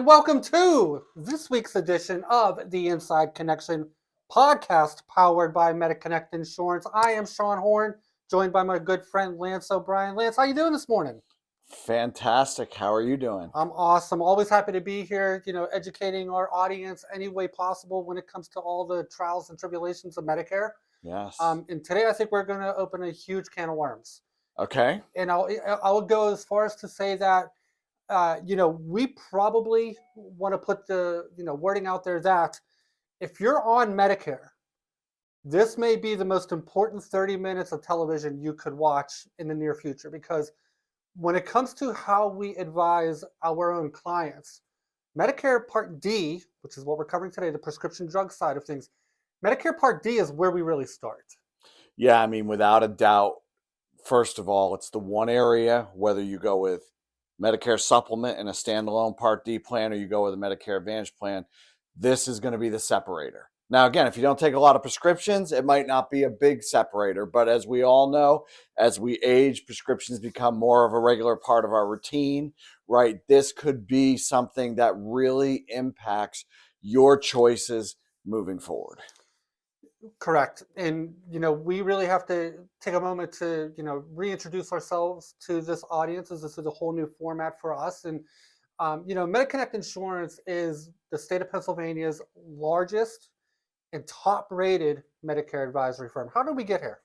and welcome to this week's edition of the Inside Connection podcast powered by MediConnect Insurance. I am Sean Horn, joined by my good friend Lance O'Brien. Lance, how you doing this morning? Fantastic. How are you doing? I'm awesome. Always happy to be here, educating our audience any way possible when it comes to all the trials and tribulations of Medicare. Yes. And today I think we're going to open a huge can of worms. Okay. And I'll go as far as to say that we probably want to put the wording out there that if you're on Medicare, this may be the most important 30 minutes of television you could watch in the near future, because when it comes to how we advise our own clients, Medicare Part D, which is what we're covering today, the prescription drug side of things, Medicare Part D is where we really start. Yeah, I mean, without a doubt, first of all, it's the one area, whether you go with Medicare supplement and a standalone Part D plan or you go with a Medicare Advantage plan, this is going to be the separator. Now, again, if you don't take a lot of prescriptions, it might not be a big separator. But as we all know, as we age, prescriptions become more of a regular part of our routine, right? This could be something that really impacts your choices moving forward. Correct. And, we really have to take a moment to, reintroduce ourselves to this audience, as this is a whole new format for us. And, MediConnect Insurance is the state of Pennsylvania's largest and top-rated Medicare advisory firm. How did we get here?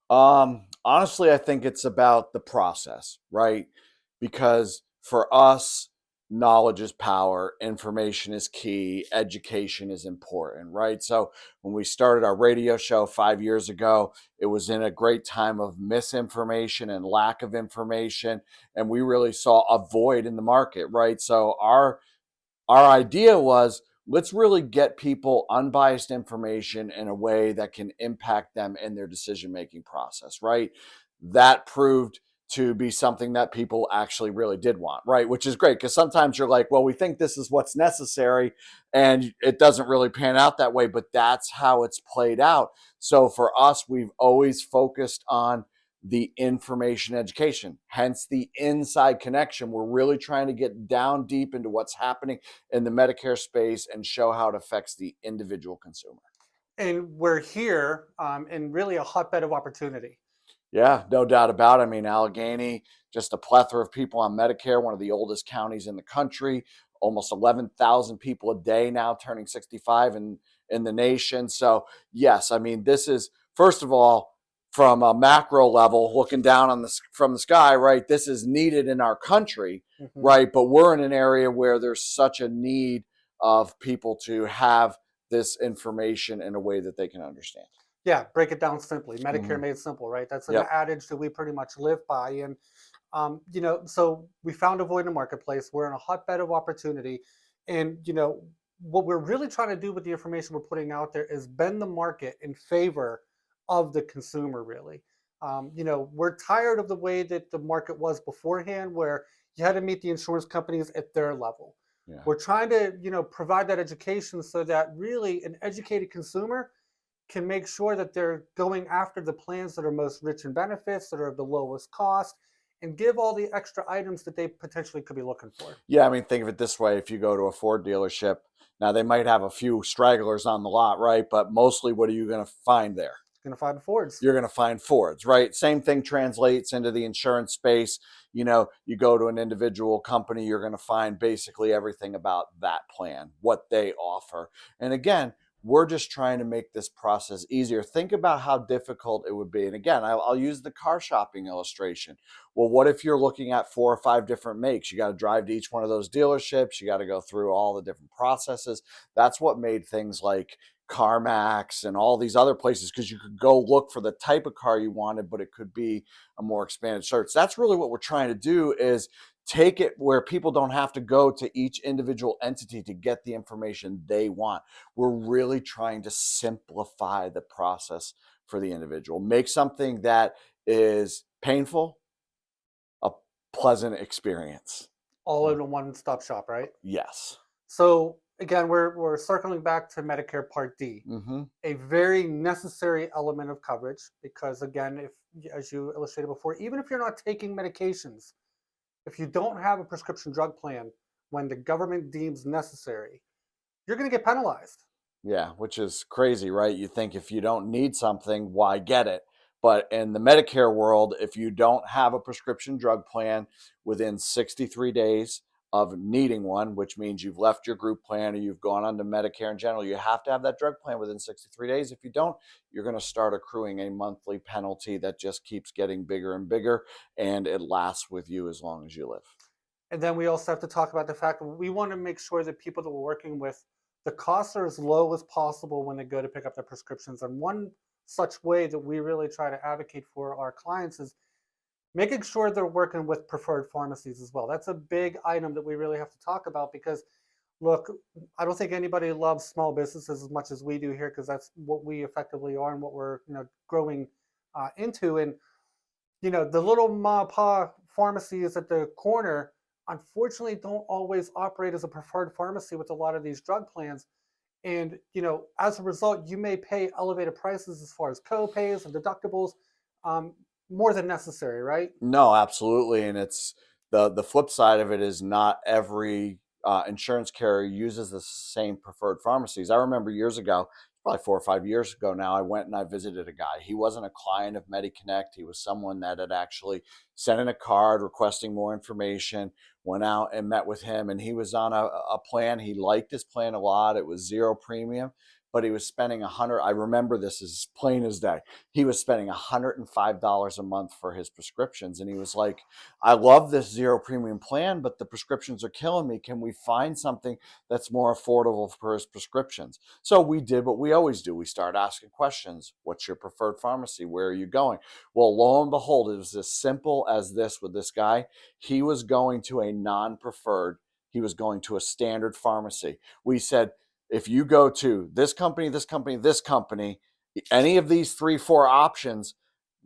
Honestly, I think it's about the process, right? Because for us, knowledge is power, information is key, education is important, right? So when we started our radio show 5 years ago, it was in a great time of misinformation and lack of information, and we really saw a void in the market, right? So our idea was, let's really get people unbiased information in a way that can impact them in their decision-making process, right? That proved to be something that people actually really did want, right? Which is great, because sometimes you're like, well, we think this is what's necessary, and it doesn't really pan out that way, but that's how it's played out. So for us, we've always focused on the information education, hence the inside connection. We're really trying to get down deep into what's happening in the Medicare space and show how it affects the individual consumer. And we're here in really a hotbed of opportunity. Yeah, no doubt about it. I mean, Allegheny, just a plethora of people on Medicare, one of the oldest counties in the country, almost 11,000 people a day now turning 65 in the nation. So yes, I mean, this is, first of all, from a macro level, looking down on from the sky, right? This is needed in our country, right? But we're in an area where there's such a need of people to have this information in a way that they can understand. Yeah, break it down simply. Medicare made simple, right? That's an adage that we pretty much live by. And, so we found a void in the marketplace. We're in a hotbed of opportunity. And, what we're really trying to do with the information we're putting out there is bend the market in favor of the consumer, really. We're tired of the way that the market was beforehand, where you had to meet the insurance companies at their level. Yeah. We're trying to, provide that education so that really an educated consumer can make sure that they're going after the plans that are most rich in benefits, that are of the lowest cost, and give all the extra items that they potentially could be looking for. Yeah, I mean, think of it this way. If you go to a Ford dealership, now they might have a few stragglers on the lot, right? But mostly, what are you going to find there? You're going to find Fords. You're going to find Fords, right? Same thing translates into the insurance space. You go to an individual company, you're going to find basically everything about that plan, what they offer. And again, we're just trying to make this process easier. Think about how difficult it would be. And again, I'll use the car shopping illustration. Well, what if you're looking at 4 or 5 different makes? You got to drive to each one of those dealerships. You got to go through all the different processes. That's what made things like CarMax and all these other places, because you could go look for the type of car you wanted, but it could be a more expanded search. That's really what we're trying to do, is take it where people don't have to go to each individual entity to get the information they want. We're really trying to simplify the process for the individual. Make something that is painful a pleasant experience. All in a one-stop shop, right? Yes. So again, we're circling back to Medicare Part D, a very necessary element of coverage, because again, if, as you illustrated before, even if you're not taking medications, if you don't have a prescription drug plan, when the government deems necessary, you're going to get penalized. Yeah, which is crazy, right? You think if you don't need something, why get it? But in the Medicare world, if you don't have a prescription drug plan within 63 days of needing one, which means you've left your group plan or you've gone on to Medicare in general, you have to have that drug plan within 63 days. If you don't, you're going to start accruing a monthly penalty that just keeps getting bigger and bigger, and it lasts with you as long as you live. And then we also have to talk about the fact that we want to make sure that people that we're working with, the costs are as low as possible when they go to pick up their prescriptions. And one such way that we really try to advocate for our clients is making sure they're working with preferred pharmacies as well. That's a big item that we really have to talk about because, look, I don't think anybody loves small businesses as much as we do here because that's what we effectively are and what we're growing into. And the little ma pa pharmacies at the corner unfortunately don't always operate as a preferred pharmacy with a lot of these drug plans. And as a result, you may pay elevated prices as far as co-pays and deductibles, more than necessary, right? No, absolutely. And it's the flip side of it is not every insurance carrier uses the same preferred pharmacies. I remember years ago, probably 4 or 5 years ago now, I went and I visited a guy. He wasn't a client of MediConnect. He was someone that had actually sent in a card requesting more information, went out and met with him, and he was on a plan. He liked his plan a lot. It was zero premium, but he was spending I remember this as plain as day. He was spending $105 a month for his prescriptions. And he was like, I love this zero premium plan, but the prescriptions are killing me. Can we find something that's more affordable for his prescriptions? So we did what we always do. We started asking questions. What's your preferred pharmacy? Where are you going? Well, lo and behold, it was as simple as this with this guy. He was going to a non-preferred, he was going to a standard pharmacy. We said, if you go to this company, this company, this company, any of these 3, 4 options,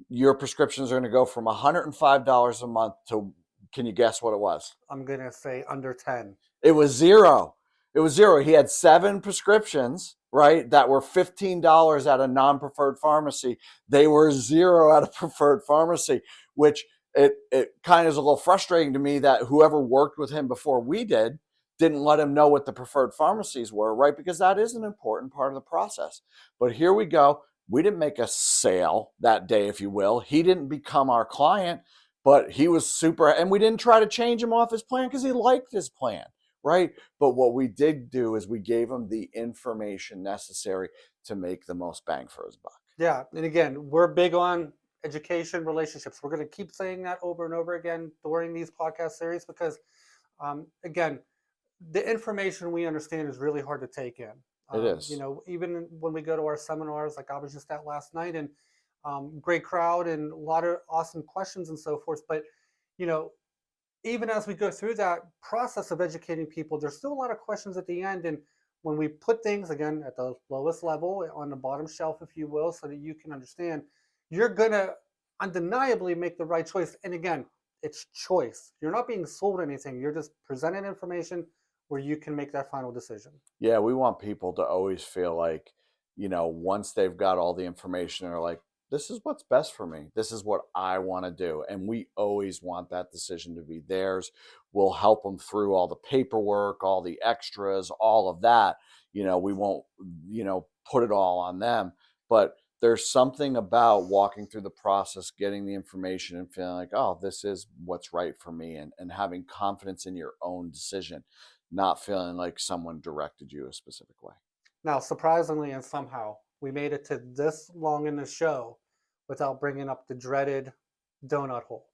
your prescriptions are going to go from $105 a month to, can you guess what it was? I'm going to say under 10. It was zero. It was zero. He had 7 prescriptions, right, that were $15 at a non-preferred pharmacy. They were zero at a preferred pharmacy, which it kind of is a little frustrating to me that whoever worked with him before we didn't let him know what the preferred pharmacies were, right? Because that is an important part of the process. But here we go. We didn't make a sale that day, if you will. He didn't become our client, but he was super, and we didn't try to change him off his plan because he liked his plan, right? But what we did do is we gave him the information necessary to make the most bang for his buck. Yeah. And again, we're big on education, relationships. We're going to keep saying that over and over again during these podcast series because, again, the information we understand is really hard to take in. It is. Even when we go to our seminars, like I was just at last night, and great crowd and a lot of awesome questions and so forth. But, even as we go through that process of educating people, there's still a lot of questions at the end. And when we put things, again, at the lowest level, on the bottom shelf, if you will, so that you can understand, you're going to undeniably make the right choice. And again, it's choice. You're not being sold anything. You're just presenting information where you can make that final decision. Yeah, we want people to always feel like, once they've got all the information, they're like, this is what's best for me. This is what I want to do. And we always want that decision to be theirs. We'll help them through all the paperwork, all the extras, all of that. We won't, put it all on them. But there's something about walking through the process, getting the information and feeling like, oh, this is what's right for me, and having confidence in your own decision, not feeling like someone directed you a specific way. Now, surprisingly, and somehow, we made it to this long in the show without bringing up the dreaded donut hole.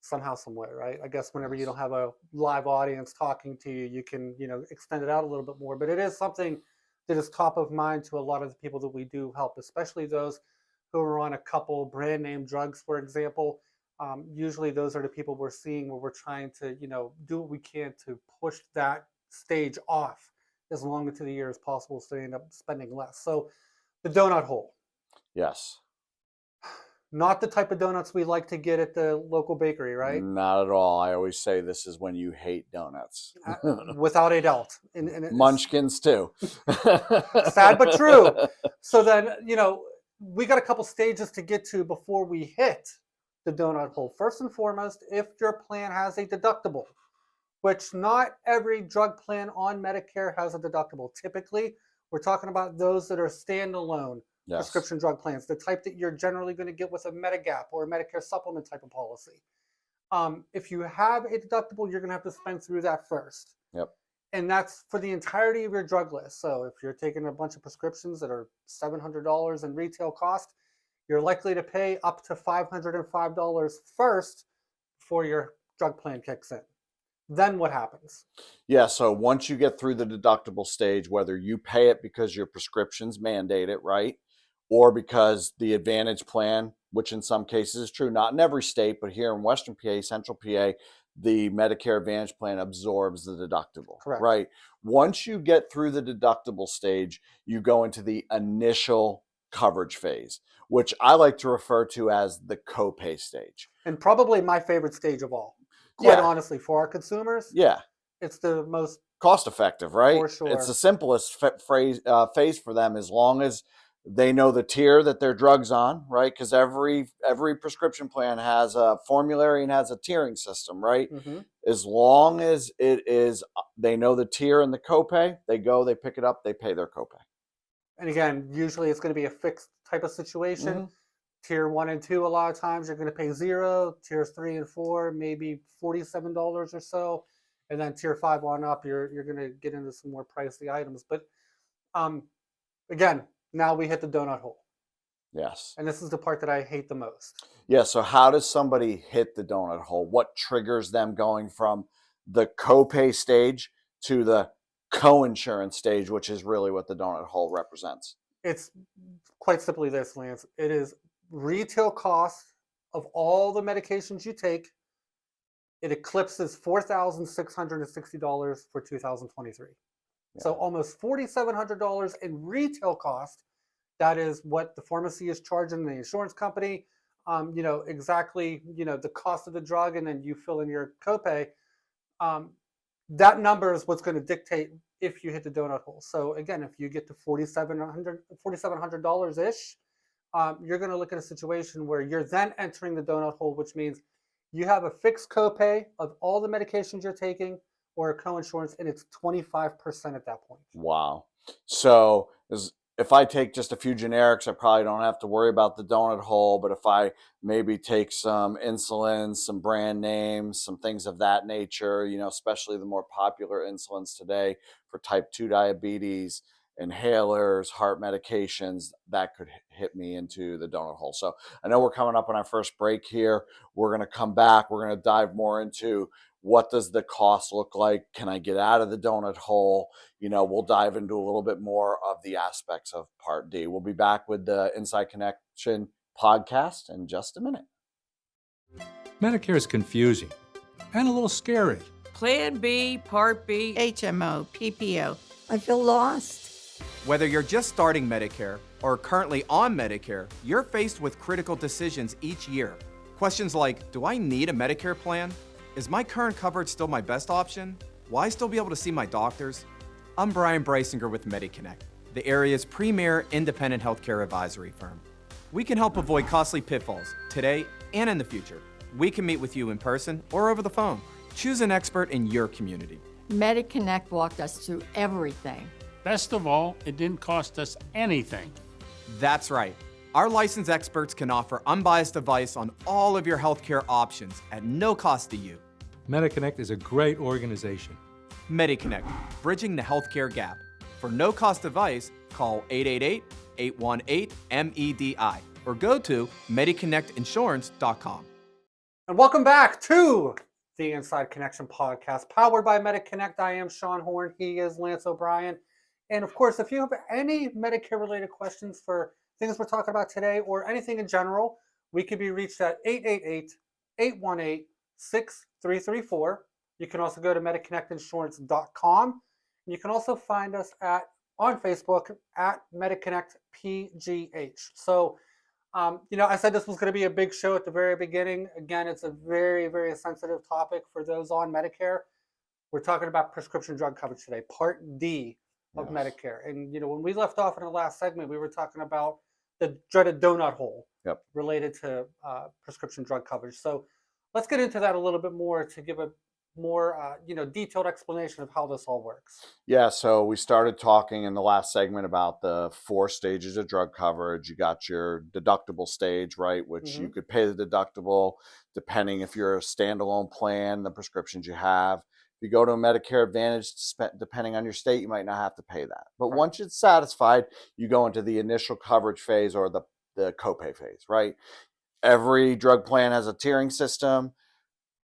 Somehow, some way, right? I guess whenever you don't have a live audience talking to you, you can, extend it out a little bit more. But it is something that is top of mind to a lot of the people that we do help, especially those who are on a couple brand name drugs, for example. Usually those are the people we're seeing where we're trying to, do what we can to push that stage off as long into the year as possible so they end up spending less. So the donut hole. Yes. Not the type of donuts we like to get at the local bakery, right? Not at all. I always say this is when you hate donuts. Without a doubt. And Munchkins too. Sad but true. So then, we got a couple stages to get to before we hit the donut hole. First and foremost, if your plan has a deductible, which not every drug plan on Medicare has a deductible. Typically, we're talking about those that are standalone Yes. prescription drug plans, the type that you're generally going to get with a Medigap or a Medicare supplement type of policy. If you have a deductible, you're going to have to spend through that first. Yep. And that's for the entirety of your drug list. So if you're taking a bunch of prescriptions that are $700 in retail cost, you're likely to pay up to $505 first before your drug plan kicks in. Then what happens? Yeah, so once you get through the deductible stage, whether you pay it because your prescriptions mandate it, right? Or because the Advantage plan, which in some cases is true, not in every state, but here in Western PA, Central PA, the Medicare Advantage plan absorbs the deductible. Correct. Right? Once you get through the deductible stage, you go into the initial coverage phase, which I like to refer to as the copay stage. And probably my favorite stage of all. Quite Yeah. honestly, for our consumers, Yeah. it's the most Cost effective, right? For sure. It's the simplest phase for them, as long as they know the tier that their drug's on, right? Because every prescription plan has a formulary and has a tiering system, right? Mhm. As long as it is, they know the tier and the copay, they go, they pick it up, they pay their copay. And again, usually it's going to be a fixed type of situation. Mhm. Tier 1 and 2, a lot of times you're going to pay $0. Tiers 3 and 4, maybe $47 or so. And then tier 5 on up, you're going to get into some more pricey items. But again, now we hit the donut hole. Yes. And this is the part that I hate the most. Yeah. So how does somebody hit the donut hole? What triggers them going from the copay stage to the co-insurance stage, which is really what the donut hole represents? It's quite simply this, Lance. It is retail cost of all the medications you take. It eclipses $4,660 for 2023. Yeah. So almost $4,700 in retail cost. That is what the pharmacy is charging the insurance company. Exactly, the cost of the drug, and then you fill in your copay. That number is what's going to dictate if you hit the donut hole. So again, if you get to $4,700 ish, you're going to look at a situation where you're then entering the donut hole, which means you have a fixed copay of all the medications you're taking or a co-insurance, and it's 25% at that point. Wow. So if I take just a few generics, I probably don't have to worry about the donut hole. But if I maybe take some insulin, some brand names, some things of that nature, especially the more popular insulins today for type 2 diabetes, inhalers, heart medications, that could hit me into the donut hole. So I know we're coming up on our first break here. We're going to come back. We're going to dive more into what does the cost look like? Can I get out of the donut hole? We'll dive into a little bit more of the aspects of Part D. We'll be back with the Inside Connection podcast in just a minute. Medicare is confusing and a little scary. Plan B, Part B, HMO, PPO. I feel lost. Whether you're just starting Medicare or currently on Medicare, you're faced with critical decisions each year. Questions like, do I need a Medicare plan? Is my current coverage still my best option? Will I still be able to see my doctors? I'm Brian Breisinger with MediConnect, the area's premier independent healthcare advisory firm. We can help avoid costly pitfalls today and in the future. We can meet with you in person or over the phone. Choose an expert in your community. MediConnect walked us through everything. Best of all, it didn't cost us anything. That's right. Our licensed experts can offer unbiased advice on all of your healthcare options at no cost to you. MediConnect is a great organization. MediConnect, bridging the healthcare gap. For no-cost advice, call 888-818-MEDI or go to MediConnectInsurance.com. And welcome back to the Inside Connection podcast, powered by MediConnect. I am Sean Horn. He is Lance O'Brien. And of course, if you have any Medicare-related questions for things we're talking about today or anything in general, we can be reached at 888-818-6334. You can also go to MediConnectInsurance.com. You can also find us on Facebook at MediConnectPGH. So, I said this was going to be a big show at the very beginning. Again, it's a very, very sensitive topic for those on Medicare. We're talking about prescription drug coverage today, Part D of Medicare. And, when we left off in the last segment, we were talking about the dreaded donut hole related to prescription drug coverage. So let's get into that a little bit more to give a detailed explanation of how this all works. Yeah, so we started talking in the last segment about the 4 stages of drug coverage. You got your deductible stage, right, which you could pay the deductible depending if you're a standalone plan, the prescriptions you have. If you go to a Medicare Advantage, depending on your state, you might not have to pay that. But once it's satisfied, you go into the initial coverage phase or the copay phase, right? Every drug plan has a tiering system.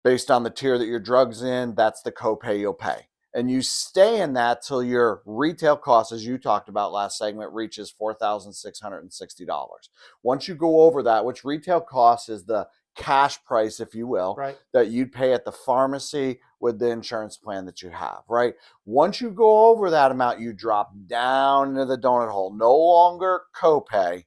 Based on the tier that your drug's in, that's the copay you'll pay. And you stay in that till your retail cost, as you talked about last segment, reaches $4,660. Once you go over that, which retail cost is the cash price, if you will, Right. that you'd pay at the pharmacy with the insurance plan that you have, right? Once you go over that amount, you drop down into the donut hole. No longer copay,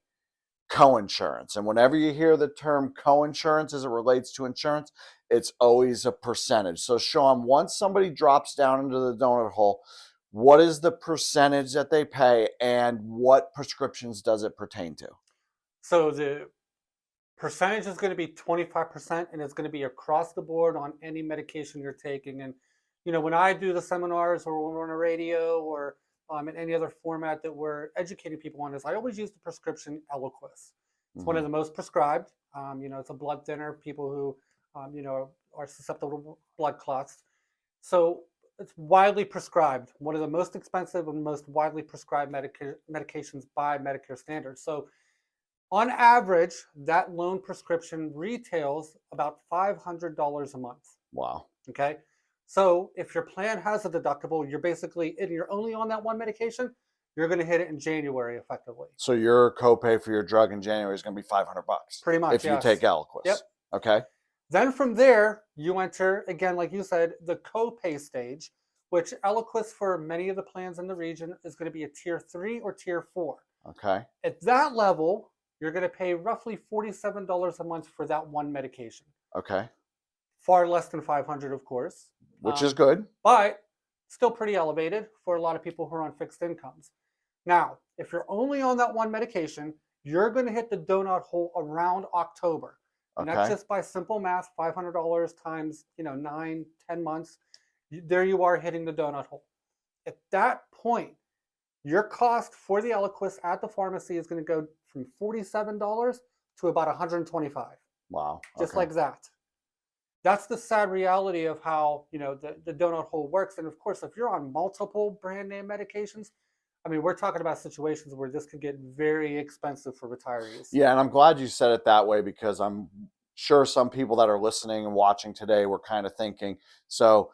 coinsurance. And whenever you hear the term coinsurance as it relates to insurance, it's always a percentage. So Sean, once somebody drops down into the donut hole, what is the percentage that they pay and what prescriptions does it pertain to? So the percentage is going to be 25%, and it's going to be across the board on any medication you're taking. And when I do the seminars or when we're on a radio or in any other format that we're educating people on this, I always use the prescription Eliquis. It's one of the most prescribed. It's a blood thinner. People who are susceptible to blood clots. So it's widely prescribed. One of the most expensive and most widely prescribed medications by Medicare standards. So on average, that lone prescription retails about $500 a month. Wow. Okay. So if your plan has a deductible, you're only on that one medication, you're going to hit it in January effectively. So your copay for your drug in January is going to be $500. Pretty much, if you yes. take Eliquis. Yep. Okay. Then from there, you enter, again, like you said, the copay stage, which Eliquis for many of the plans in the region is going to be a tier 3 or tier 4. Okay. At that level, you're going to pay roughly $47 a month for that one medication. Okay. Far less than $500, of course. Which is good. But still pretty elevated for a lot of people who are on fixed incomes. Now, if you're only on that one medication, you're going to hit the donut hole around October. And that's just by simple math, $500 times 9, 10 months. There you are hitting the donut hole. At that point, your cost for the Eliquis at the pharmacy is going to go from $47 to about $125. Wow. Just like that. That's the sad reality of how the donut hole works. And of course, if you're on multiple brand name medications, I mean, we're talking about situations where this could get very expensive for retirees. Yeah, and I'm glad you said it that way because I'm sure some people that are listening and watching today were kind of thinking, so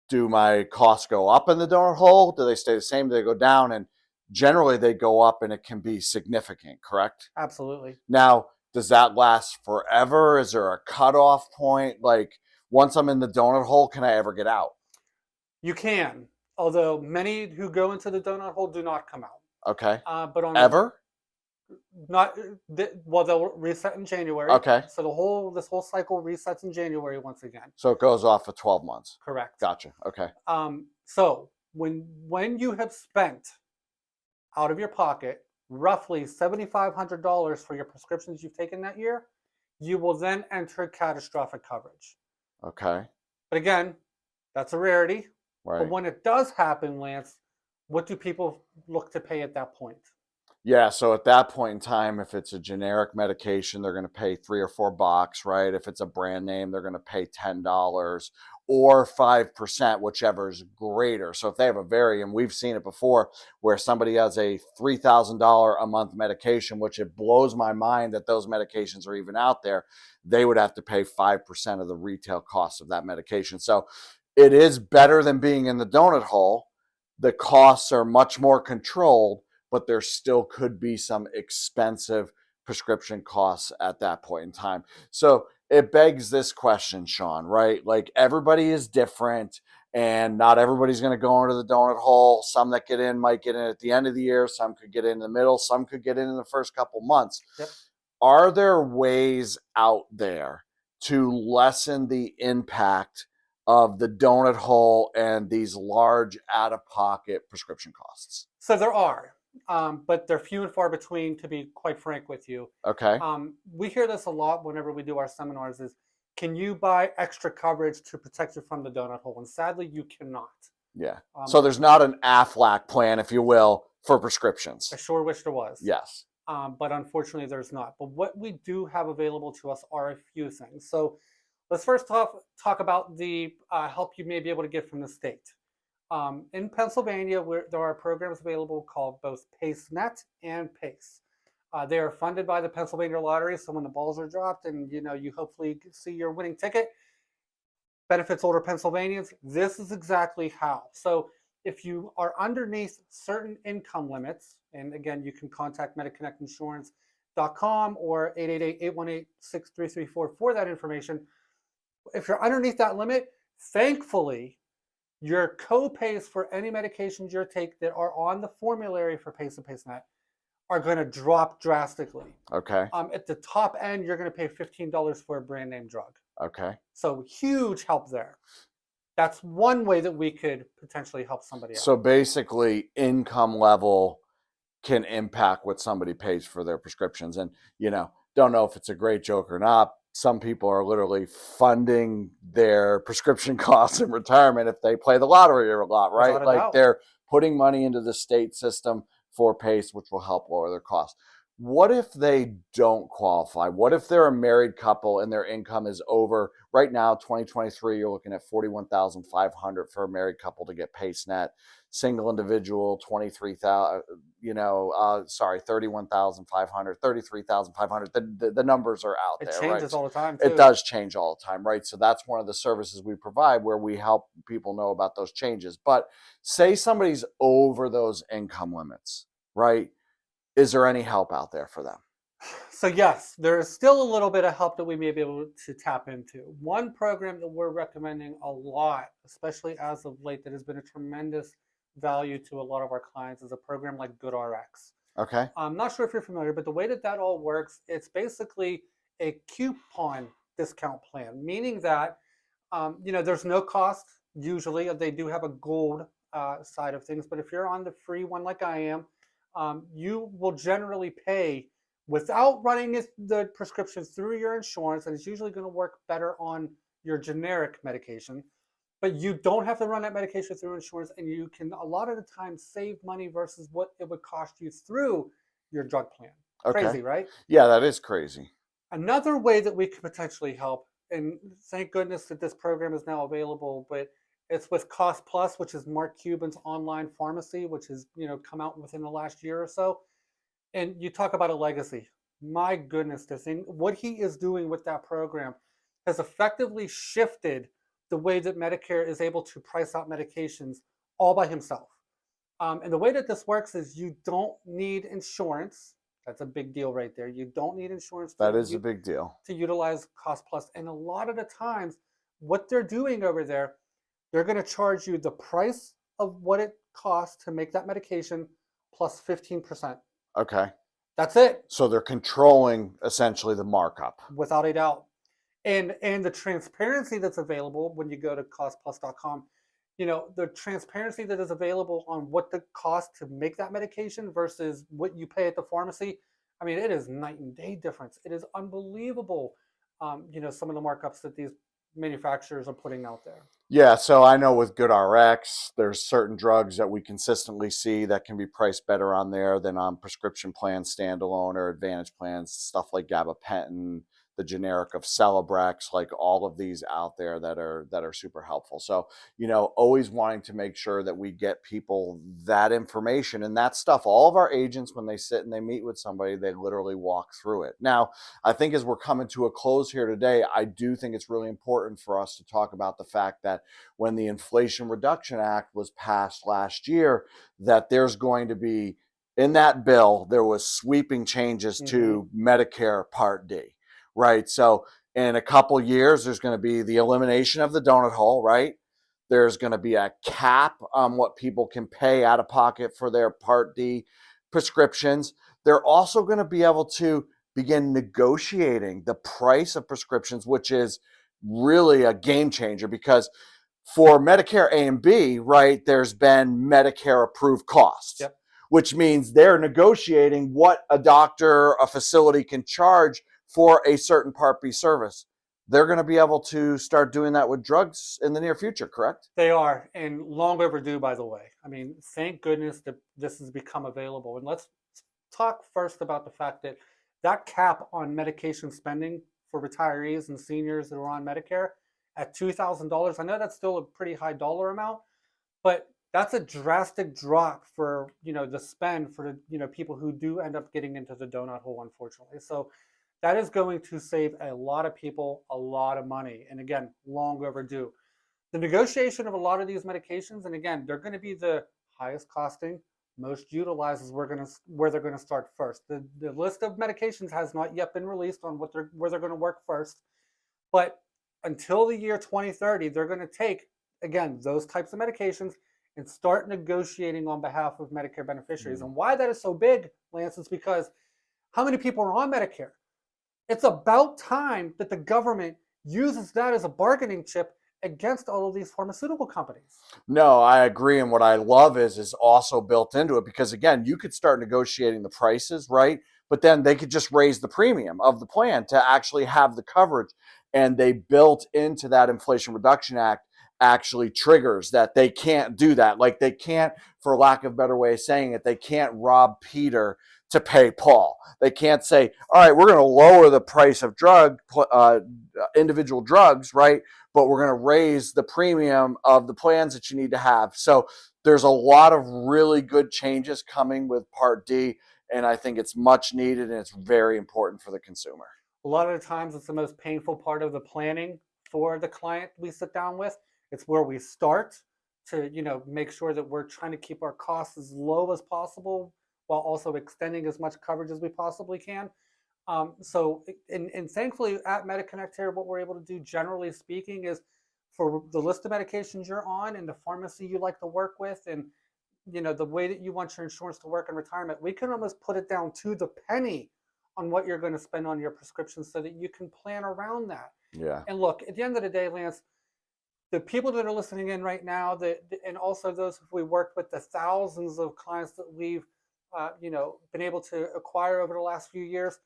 do my costs go up in the donut hole? Do they stay the same? Do they go down? And generally they go up and it can be significant, correct? Absolutely. Now, does that last forever? Is there a cutoff point? Like once I'm in the donut hole, can I ever get out? You can, although many who go into the donut hole do not come out. Okay. But on Ever? They'll reset in January. Okay. So this whole cycle resets in January once again. So it goes off for 12 months. Correct. Gotcha. Okay. So when you have spent out of your pocket roughly $7,500 for your prescriptions you've taken that year, you will then enter catastrophic coverage. Okay. But again, that's a rarity. Right. But when it does happen, Lance, what do people look to pay at that point? Yeah, so at that point in time, if it's a generic medication, they're going to pay $3 or $4, right? If it's a brand name, they're going to pay $10 or 5%, whichever is greater. So if they have and we've seen it before, where somebody has a $3,000 a month medication, which it blows my mind that those medications are even out there, they would have to pay 5% of the retail cost of that medication. So it is better than being in the donut hole. The costs are much more controlled, but there still could be some expensive prescription costs at that point in time. So it begs this question, Sean, right? Like everybody is different and not everybody's going to go into the donut hole. Some that get in might get in at the end of the year. Some could get in the middle. Some could get in the first couple months. Yep. Are there ways out there to lessen the impact of the donut hole and these large out-of-pocket prescription costs? So there are. But they're few and far between, to be quite frank with you. Okay. We hear this a lot whenever we do our seminars is can you buy extra coverage to protect you from the donut hole? And sadly, you cannot. Yeah. So there's not an AFLAC plan, if you will, for prescriptions. I sure wish there was. Yes. But unfortunately, there's not. But what we do have available to us are a few things. So let's first talk about the help you may be able to get from the state. In Pennsylvania, there are programs available called both PACE-NET and PACE. They are funded by the Pennsylvania Lottery, so when the balls are dropped and you hopefully see your winning ticket, benefits older Pennsylvanians. This is exactly how. So if you are underneath certain income limits, and again, you can contact MediConnectInsurance.com or 888-818-6334 for that information. If you're underneath that limit, thankfully, your co-pays for any medications you take that are on the formulary for PACE and PACE-NET are going to drop drastically. Okay. At the top end, you're going to pay $15 for a brand name drug. Okay. So huge help there. That's one way that we could potentially help somebody out. So basically, income level can impact what somebody pays for their prescriptions. And, don't know if it's a great joke or not. Some people are literally funding their prescription costs in retirement if they play the lottery a lot, right? Without a Like doubt. they're putting money into the state system for PACE, which will help lower their costs. What if they don't qualify? What if they're a married couple and their income is over, right now, 2023, you're looking at $41,500 for a married couple to get PACE-NET. Single individual, $31,500, $33,500. The numbers are out It there, changes right? all the time, too. It does change all the time, right? So that's one of the services we provide where we help people know about those changes. But say somebody's over those income limits, right? Is there any help out there for them? So yes, there is still a little bit of help that we may be able to tap into. One program that we're recommending a lot, especially as of late, that has been a tremendous value to a lot of our clients is a program like GoodRx. Okay. I'm not sure if you're familiar, but the way that all works, it's basically a coupon discount plan, meaning that there's no cost. Usually, they do have a gold side of things, but if you're on the free one like I am, you will generally pay without running the prescriptions through your insurance, and it's usually going to work better on your generic medication. But you don't have to run that medication through insurance, and you can a lot of the time save money versus what it would cost you through your drug plan. Okay. Crazy, right? Yeah, that is crazy. Another way that we could potentially help, and thank goodness that this program is now available, but it's with Cost Plus, which is Mark Cuban's online pharmacy, which has come out within the last year or so. And you talk about a legacy. My goodness, what he is doing with that program has effectively shifted the way that Medicare is able to price out medications all by himself. And the way that this works is you don't need insurance. That's a big deal right there. You don't need insurance. That is a big deal. To utilize Cost Plus. And a lot of the times, what they're doing over there, they're going to charge you the price of what it costs to make that medication plus 15%. Okay. That's it. So they're controlling essentially the markup. Without a doubt. And the transparency that's available when you go to costplus.com, the transparency that is available on what the cost to make that medication versus what you pay at the pharmacy, I mean, it is night and day difference. It is unbelievable, some of the markups that these manufacturers are putting out there. Yeah, so I know with GoodRx, there's certain drugs that we consistently see that can be priced better on there than on prescription plans, standalone or Advantage plans, stuff like gabapentin, the generic of Celebrex, like all of these out there that are super helpful. So, always wanting to make sure that we get people that information and that stuff. All of our agents, when they sit and they meet with somebody, they literally walk through it. Now, I think as we're coming to a close here today, I do think it's really important for us to talk about the fact that when the Inflation Reduction Act was passed last year, that there's going to be, in that bill, there was sweeping changes to Medicare Part D. Right. So in a couple years, there's going to be the elimination of the donut hole. Right. There's going to be a cap on what people can pay out of pocket for their Part D prescriptions. They're also going to be able to begin negotiating the price of prescriptions, which is really a game changer because for Medicare A and B, right, there's been Medicare approved costs, which means they're negotiating what a doctor, a facility can charge for a certain Part B service. they're going to be able to start doing that with drugs in the near future, correct? They are, and long overdue, by the way. I mean, thank goodness that this has become available. And let's talk first about the fact that that cap on medication spending for retirees and seniors that are on Medicare at $2,000. I know that's still a pretty high dollar amount, but that's a drastic drop for, the spend for the, people who do end up getting into the donut hole, unfortunately. So that is going to save a lot of people a lot of money. And again, long overdue. The negotiation of a lot of these medications, and again, they're going to be the highest costing, most utilized is where they're going to start first. The list of medications has not yet been released on where they're going to work first. But until the year 2030, they're going to take, again, those types of medications and start negotiating on behalf of Medicare beneficiaries. And why that is so big, Lance, is because how many people are on Medicare? It's about time that the government uses that as a bargaining chip against all of these pharmaceutical companies. No, I agree. And what I love is also built into it, because again, you could start negotiating the prices, right? But then they could just raise the premium of the plan to actually have the coverage. And they built into that Inflation Reduction Act actually triggers that they can't do that. Like they can't, for lack of a better way of saying it, they can't rob Peter to pay Paul. They can't say, all right, we're going to lower the price of individual drugs, right? But we're going to raise the premium of the plans that you need to have. So there's a lot of really good changes coming with Part D, and I think it's much needed and it's very important for the consumer. A lot of the times it's the most painful part of the planning for the client we sit down with. It's where we start to, make sure that we're trying to keep our costs as low as possible while also extending as much coverage as we possibly can. And thankfully at MediConnect here, what we're able to do, generally speaking, is for the list of medications you're on and the pharmacy you like to work with and, the way that you want your insurance to work in retirement, we can almost put it down to the penny on what you're going to spend on your prescriptions so that you can plan around that. Yeah. And look, at the end of the day, Lance, the people that are listening in right now, and also those we worked with, the thousands of clients that we've been able to acquire over the last few years.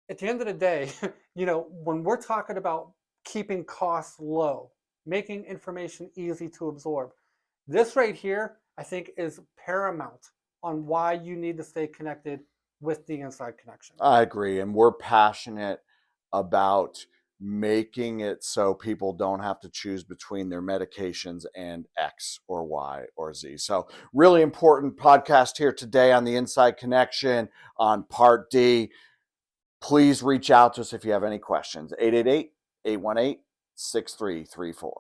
At the end of the day, when we're talking about keeping costs low, making information easy to absorb, this right here, I think, is paramount on why you need to stay connected with the Inside Connection. I agree. And we're passionate about making it so people don't have to choose between their medications and X or Y or Z. So really important podcast here today on the Inside Connection on Part D. Please reach out to us if you have any questions. 888-818-6334.